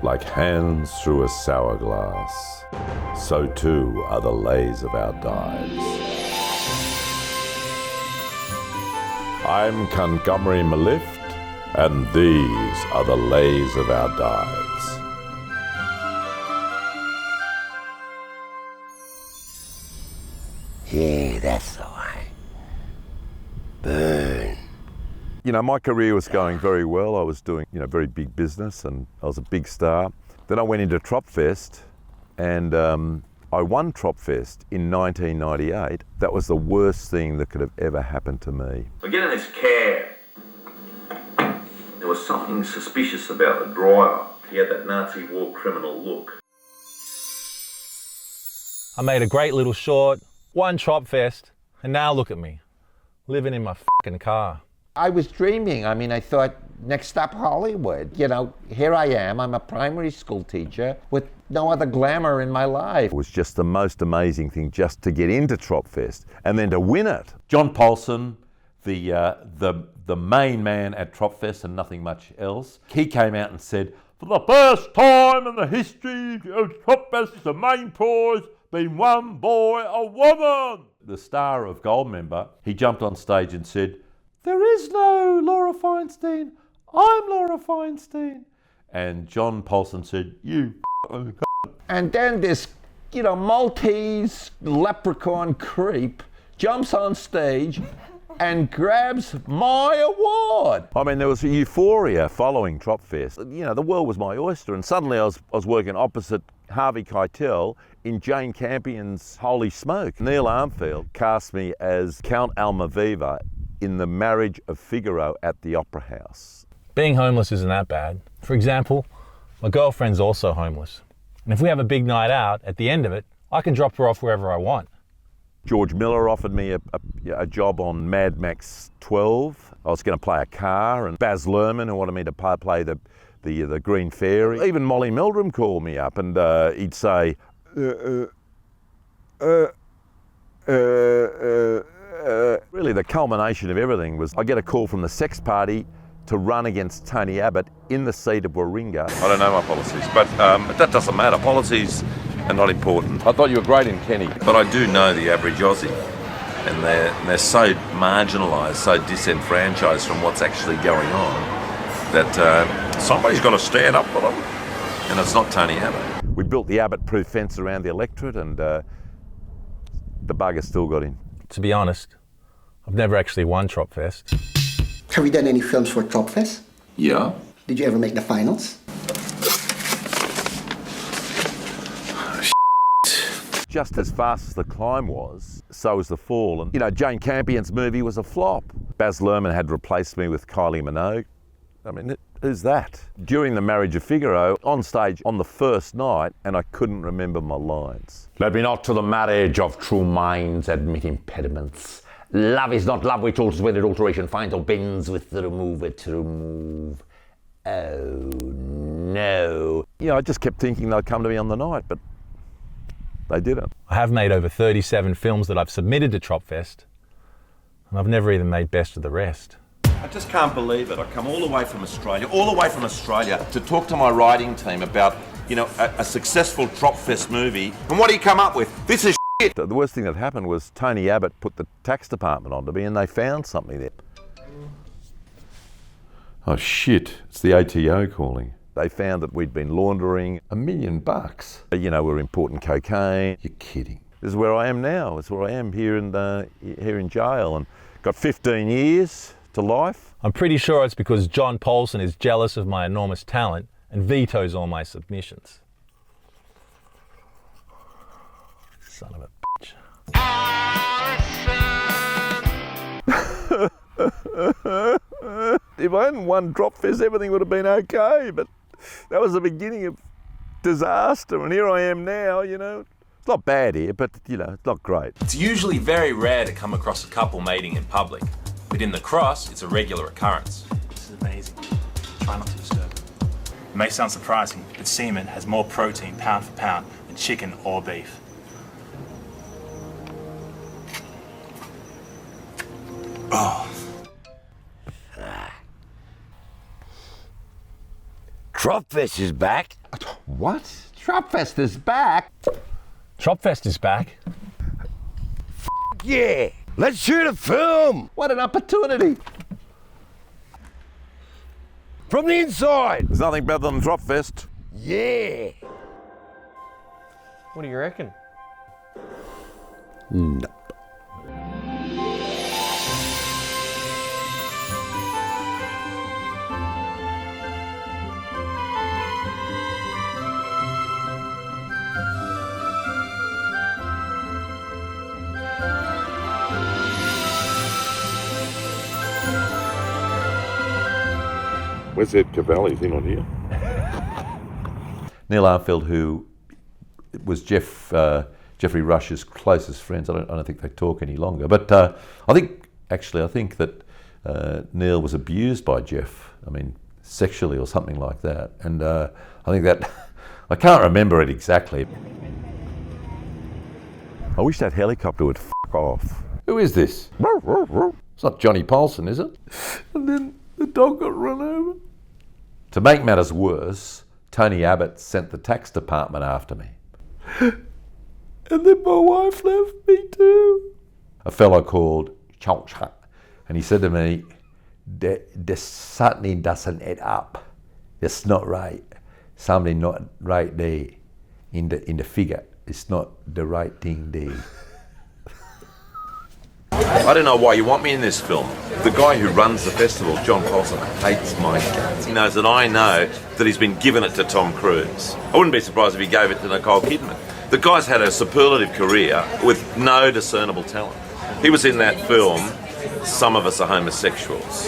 like hands through a sour glass, so too are the lays of our dives. I'm Montgomery Malift, and these are the lays of our dives. Yeah, that's the way. Burn. You know, my career was going very well. I was doing, very big business, and I was a big star. Then I went into Tropfest, and I won Tropfest in 1998. That was the worst thing that could have ever happened to me. I get in this cab. There was something suspicious about the driver. He had that Nazi war criminal look. I made a great little short, won Tropfest, and now look at me, living in my fucking car. I was dreaming. I thought, next stop Hollywood. Here I am. I'm a primary school teacher with no other glamour in my life. It was just the most amazing thing just to get into Tropfest and then to win it. John Paulson, the main man at Tropfest and nothing much else, he came out and said, for the first time in the history of Tropfest, the main prize been won by a woman. The star of Goldmember, he jumped on stage and said, there is no Laura Feinstein, I'm Laura Feinstein. And John Paulson said, you And then this, Maltese leprechaun creep jumps on stage and grabs my award. There was a euphoria following Tropfest. The world was my oyster, and suddenly I was working opposite Harvey Keitel in Jane Campion's Holy Smoke. Neil Armfield cast me as Count Almaviva in The Marriage of Figaro at the Opera House. Being homeless isn't that bad. For example, my girlfriend's also homeless. And if we have a big night out, at the end of it, I can drop her off wherever I want. George Miller offered me a job on Mad Max 12. I was going to play a car, and Baz Luhrmann, who wanted me to play the Green Fairy. Even Molly Meldrum called me up, and he'd say, really the culmination of everything was I get a call from the Sex Party to run against Tony Abbott in the seat of Warringah. I don't know my policies, but that doesn't matter. Policies are not important. I thought you were great in Kenny. But I do know the average Aussie, and they're so marginalised, so disenfranchised from what's actually going on, that somebody's got to stand up for them, and it's not Tony Abbott. We built the Abbott-proof fence around the electorate, and the bugger still got in. To be honest, I've never actually won Tropfest. Have you done any films for Tropfest? Yeah. Did you ever make the finals? Just as fast as the climb was, so was the fall. And, Jane Campion's movie was a flop. Baz Luhrmann had replaced me with Kylie Minogue. Who's that? During The Marriage of Figaro, on stage on the first night, and I couldn't remember my lines. Let me not to the marriage of true minds admit impediments. Love is not love which alters when alteration finds or bends with the remover to remove. Oh no. I just kept thinking they'd come to me on the night, but they didn't. I have made over 37 films that I've submitted to Tropfest, and I've never even made best of the rest. I just can't believe it. I come all the way from Australia, to talk to my writing team about, a successful Tropfest movie. And what do you come up with? This is shit. The worst thing that happened was Tony Abbott put the tax department onto me, and they found something there. Oh shit, it's the ATO calling. They found that we'd been laundering $1 million. We're importing cocaine. You're kidding. This is where I am now. It's where I am here in jail, and got 15 years to life. I'm pretty sure it's because John Paulson is jealous of my enormous talent and vetoes all my submissions. Son of a bitch. If I hadn't won Tropfest, everything would have been okay, but that was the beginning of disaster, and here I am now, It's not bad here, but, it's not great. It's usually very rare to come across a couple mating in public, but in the cross, it's a regular occurrence. This is amazing. Try not to disturb it. It may sound surprising, but semen has more protein pound for pound than chicken or beef. Tropfest. Tropfest is back. What? Tropfest is back? Tropfest is back. Yeah, let's shoot a film What an opportunity. from the inside. There's nothing better than Tropfest. Yeah. What do you reckon? No. Where's Ed Cavalli? Is he not here? Neil Armfield, who was Geoffrey Rush's closest friends. I don't think they talk any longer. But I think that Neil was abused by Jeff. I mean, sexually or something like that. And I think that I can't remember it exactly. I wish that helicopter would f*** off. Who is this? It's not Johnny Paulson, is it? And then the dog got run over. To make matters worse, Tony Abbott sent the tax department after me. And then my wife left me too. A fellow called Choncha, and he said to me, this certainly doesn't add up. It's not right. Something not right there in the figure. It's not the right thing there. I don't know why you want me in this film. The guy who runs the festival, John Paulson, hates my guts. He knows that I know that he's been giving it to Tom Cruise. I wouldn't be surprised if he gave it to Nicole Kidman. The guy's had a superlative career with no discernible talent. He was in that film, Some of Us Are Homosexuals.